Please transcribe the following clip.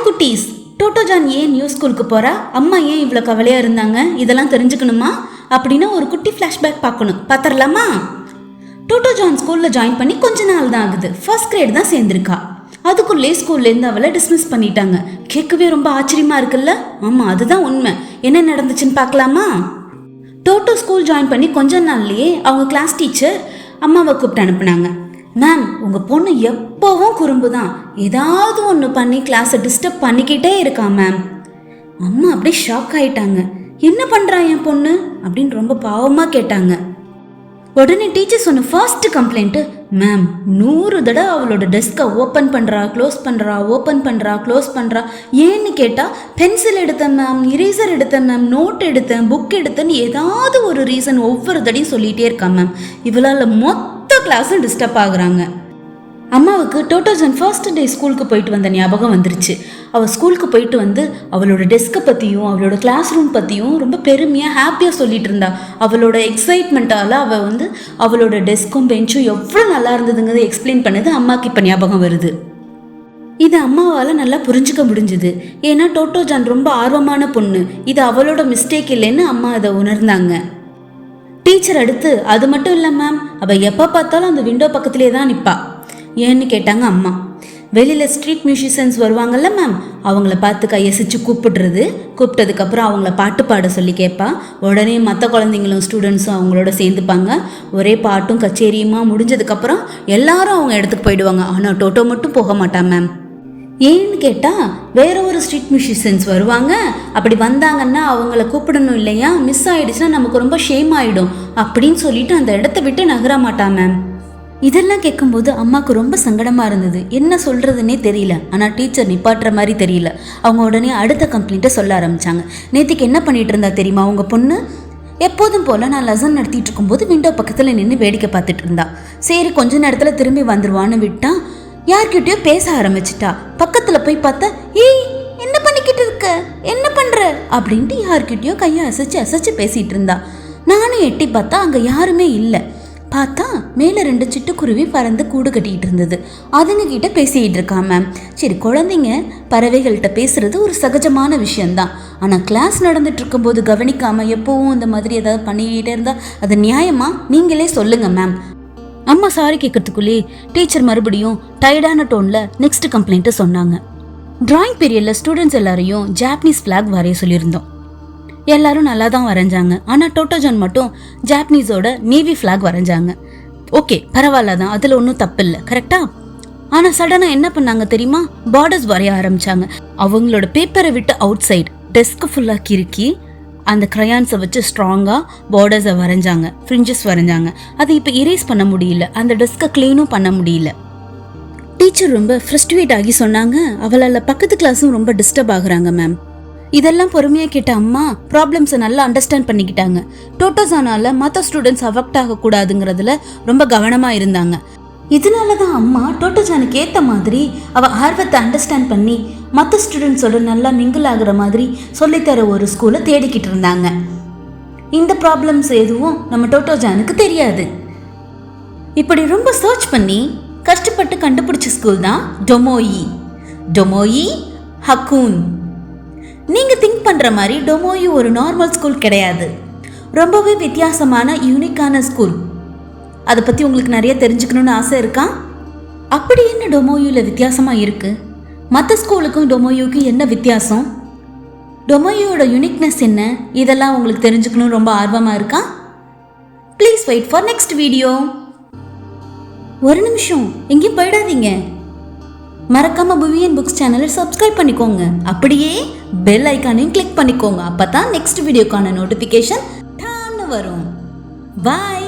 குட்டீஸ், டோட்டோ ஜான் ஏன் நியூ ஸ்கூலுக்கு போறா, அம்மா ஏன் இவ்வளோ கவலையா இருந்தாங்க, இதெல்லாம் தெரிஞ்சுக்கணுமா அப்படின்னு ஒரு குட்டி ஃப்ளாஷ்பேக் பார்க்கணும். பார்த்துடலாமா? டோட்டோ ஜான் ஸ்கூல்ல ஜாயின் பண்ணி கொஞ்ச நாள் தான் ஆகுது. ஃபர்ஸ்ட் கிரேட் தான் சேர்ந்திருக்கா. அதுக்குள்ளே ஸ்கூல்லேருந்து அவளை டிஸ்மிஸ் பண்ணிட்டாங்க. கேட்கவே ரொம்ப ஆச்சரியமா இருக்குல்ல? ஆமாம், அதுதான் உண்மை. என்ன நடந்துச்சுன்னு பார்க்கலாமா? டோட்டோ ஸ்கூல் ஜாயின் பண்ணி கொஞ்ச நாள்லயே அவங்க கிளாஸ் டீச்சர் அம்மாவை கூப்பிட்டு அனுப்புனாங்க. மேம், உங்கள் பொண்ணு எப்போவும் குறும்பு தான், ஏதாவது ஒன்று பண்ணி கிளாஸை டிஸ்டர்ப் பண்ணிக்கிட்டே இருக்கா மேம். அம்மா அப்படியே ஷாக் ஆயிட்டாங்க. என்ன பண்ணுறா என் பொண்ணு அப்படின்னு ரொம்ப பாவமாக கேட்டாங்க. உடனே டீச்சர் சொன்ன ஃபர்ஸ்ட் கம்ப்ளைண்ட்டு, மேம் 100 தடவை அவளோட டெஸ்கை ஓப்பன் பண்ணுறா, க்ளோஸ் பண்ணுறா, ஓப்பன் பண்ணுறா, க்ளோஸ் பண்ணுறா. ஏன்னு கேட்டால், பென்சில் எடுத்தேன் மேம், இரேசர் எடுத்தேன் மேம், நோட் எடுத்தேன், புக் எடுத்தேன்னு ஏதாவது ஒரு ரீசன் ஒவ்வொரு தடையும் சொல்லிகிட்டே இருக்கா மேம். இவளால் மொத்த கிளாஸும் டிஸ்டர்ப் ஆகுறாங்க. அம்மாவுக்கு டோட்டோ ஜான் ஃபர்ஸ்ட் டே ஸ்கூலுக்கு போயிட்டு வந்த ஞாபகம் வந்துருச்சு. அவள் ஸ்கூலுக்கு போயிட்டு வந்து அவளோட டெஸ்க்கை பற்றியும் அவளோட கிளாஸ் ரூம் பற்றியும் ரொம்ப பெருமையாக ஹாப்பியாக சொல்லிட்டு இருந்தா. அவளோட எக்ஸைட்மெண்ட்டால் அவள் அவளோட டெஸ்க்கும் பெஞ்சும் எவ்வளோ நல்லா இருந்ததுங்கிறத எக்ஸ்பிளைன் பண்ணது அம்மாவுக்கு இப்போ ஞாபகம் வருது. இது அம்மாவால் நல்லா புரிஞ்சுக்க முடிஞ்சுது. ஏன்னா டோட்டோ ஜான் ரொம்ப ஆர்வமான பொண்ணு, இது அவளோட மிஸ்டேக் இல்லைன்னு அம்மா அதை உணர்ந்தாங்க. டீச்சர் அடுத்து, அது மட்டும் இல்லை மேம், அவள் எப்போ பார்த்தாலும் அந்த விண்டோ பக்கத்திலே தான் நிற்பா. ஏன்னு கேட்டாங்க அம்மா. வெளியில் ஸ்ட்ரீட் மியூசிஷியன்ஸ் வருவாங்கல்ல மேம், அவங்கள பார்த்து கையசிச்சு கூப்பிட்டதுக்கப்புறம் அவங்கள பாட்டு பாட சொல்லி கேட்பா. உடனே மற்ற குழந்தைங்களும் ஸ்டூடெண்ட்ஸும் அவங்களோட சேர்ந்துப்பாங்க. ஒரே பாட்டும் கச்சேரியுமா முடிஞ்சதுக்கப்புறம் எல்லாரும் அவங்க இடத்துக்கு போயிடுவாங்க. ஆனால் டோட்டோ மட்டும் போக மாட்டான் மேம். ஏன்னு கேட்டால், வேற ஒரு ஸ்ட்ரீட் மியூசிஷியன்ஸ் வருவாங்க. அப்படி வந்தாங்கன்னா அவங்கள கூப்பிடணும் இல்லையா, மிஸ் ஆகிடுச்சுன்னா நமக்கு ரொம்ப ஷேம் ஆகிடும் அப்படின்னு சொல்லிட்டு அந்த இடத்த விட்டு நகர மாட்டான் மேம். இதெல்லாம் கேட்கும்போது அம்மாவுக்கு ரொம்ப சங்கடமாக இருந்தது. என்ன சொல்கிறதுனே தெரியல. ஆனால் டீச்சர் நிப்பாட்டுற மாதிரி தெரியல. அவங்க உடனே அடுத்த கம்ப்ளைண்ட்டை சொல்ல ஆரம்பித்தாங்க. நேற்றுக்கு என்ன பண்ணிகிட்டு இருந்தா தெரியுமா உங்கள் பொண்ணு? எப்போதும் போல் நான் லெசன் நடத்திட்டு இருக்கும்போது விண்டோ பக்கத்தில் நின்று வேடிக்கை பார்த்துட்டு இருந்தா. சரி கொஞ்ச நேரத்தில் திரும்பி வந்துடுவான்னு விட்டா, யார்கிட்டயோ பேச ஆரம்பிச்சிட்டா. பக்கத்தில் போய் பார்த்தா, ஏய் என்ன பண்ணிக்கிட்டு இருக்க, என்ன பண்ணுற அப்படின்ட்டு யார்கிட்டயோ கையை அசைச்சு பேசிகிட்டு இருந்தா. நானும் எட்டி பார்த்தா அங்கே யாருமே இல்லை. பார்த்தா மேலே 2 சிட்டுக்குருவி பறந்து கூடு கட்டிக்கிட்டு இருந்தது. அதுங்க கிட்ட பேசிக்கிட்டு இருக்கா மேம். சரி, குழந்தைங்க பறவைகள்கிட்ட பேசுறது ஒரு சகஜமான விஷயம்தான். ஆனால் கிளாஸ் நடந்துட்டு இருக்கும்போது கவனிக்காமல் எப்போவும் இந்த மாதிரி ஏதாவது பண்ணிக்கிட்டே இருந்தால் அது நியாயமா? நீங்களே சொல்லுங்க மேம். அம்மா சாரி கேட்கறதுக்குள்ளே டீச்சர் மறுபடியும் டயர்டான டோனில் நெக்ஸ்ட் கம்ப்ளைண்ட்டை சொன்னாங்க. டிராயிங் பீரியடில் ஸ்டூடெண்ட்ஸ் எல்லாரையும் ஜாப்பனீஸ் ஃப்ளாக் வரைய சொல்லியிருந்தோம். எல்லாரும் நல்லா தான் வரைஞ்சாங்க. ஆனால் டோட்டோ ஜான் மட்டும் ஜாப்பனீஸோட நேவி ஃப்ளாக் வரைஞ்சாங்க. ஓகே, பரவாயில்ல தான், அதில் ஒன்றும் தப்பு இல்லை, கரெக்டா? ஆனால் சடனாக என்ன பண்ணாங்க தெரியுமா? பார்டர்ஸ் வரைய ஆரம்பிச்சாங்க. அவங்களோட பேப்பரை விட்டு அவுட் சைடு டெஸ்க்கு ஃபுல்லாக கிறுக்கி அந்த க்ரையான்ஸை வச்சு ஸ்ட்ராங்காக பார்டர்ஸை வரைஞ்சாங்க, ஃப்ரிஞ்சஸ் வரைஞ்சாங்க. அதை இப்போ இரேஸ் பண்ண முடியல, அந்த டெஸ்க்கை க்ளீனும் பண்ண முடியல. டீச்சர் ரொம்ப ஃப்ரஸ்ட்ரேட் ஆகி சொன்னாங்க, அவளால் பக்கத்து கிளாஸும் ரொம்ப டிஸ்டர்ப் ஆகுறாங்க மேம். இதெல்லாம் பொறுமையாக கேட்ட அம்மா ப்ராப்ளம்ஸை நல்லா அண்டர்ஸ்டாண்ட் பண்ணிக்கிட்டாங்க. டோட்டோ ஜானால மற்ற ஸ்டூடெண்ட்ஸ் அஃபெக்ட் ஆகக்கூடாதுங்கிறதுல ரொம்ப கவனமாக இருந்தாங்க. இதனால தான் அம்மா டோட்டோ ஜானுக்கு ஏற்ற மாதிரி அவள் ஆர்வத்தை அண்டர்ஸ்டாண்ட் பண்ணி மற்ற ஸ்டூடெண்ட்ஸோட நல்லா மிங்கிள் ஆகுற மாதிரி சொல்லித்தர ஒரு ஸ்கூலை தேடிக்கிட்டு இருந்தாங்க. இந்த ப்ராப்ளம்ஸ் எதுவும் நம்ம டோட்டோ ஜானுக்கு தெரியாது. இப்படி ரொம்ப சர்ச் பண்ணி கஷ்டப்பட்டு கண்டுபிடிச்ச ஸ்கூல் தான் டொமோயி ஹக்கூன். நீங்கள் திங்க் பண்ணுற மாதிரி டொமோயி ஒரு நார்மல் ஸ்கூல் கிடையாது. ரொம்பவே வித்தியாசமான யூனிக்கான ஸ்கூல். அதை பற்றி உங்களுக்கு நிறைய தெரிஞ்சுக்கணுன்னு ஆசை இருக்கா? அப்படி என்ன டொமோயியில் வித்தியாசமாக இருக்குது? மற்ற ஸ்கூலுக்கும் டொமோயுக்கும் என்ன வித்தியாசம்? டொமோயோட யூனிக்னஸ் என்ன? இதெல்லாம் உங்களுக்கு தெரிஞ்சுக்கணும்னு ரொம்ப ஆர்வமாக இருக்கா? Please wait for next video. ஒரு நிமிஷம், எங்கேயும் போயிடாதீங்க. மறக்காம புவியன் புக்ஸ் சேனலை சப்ஸ்கிரைப் பண்ணிக்கோங்க. அப்படியே பெல் ஐக்கானையும் கிளிக் பண்ணிக்கோங்க. அப்பதான் நெக்ஸ்ட் வீடியோக்கான நோட்டிஃபிகேஷன் வரும். பாய்.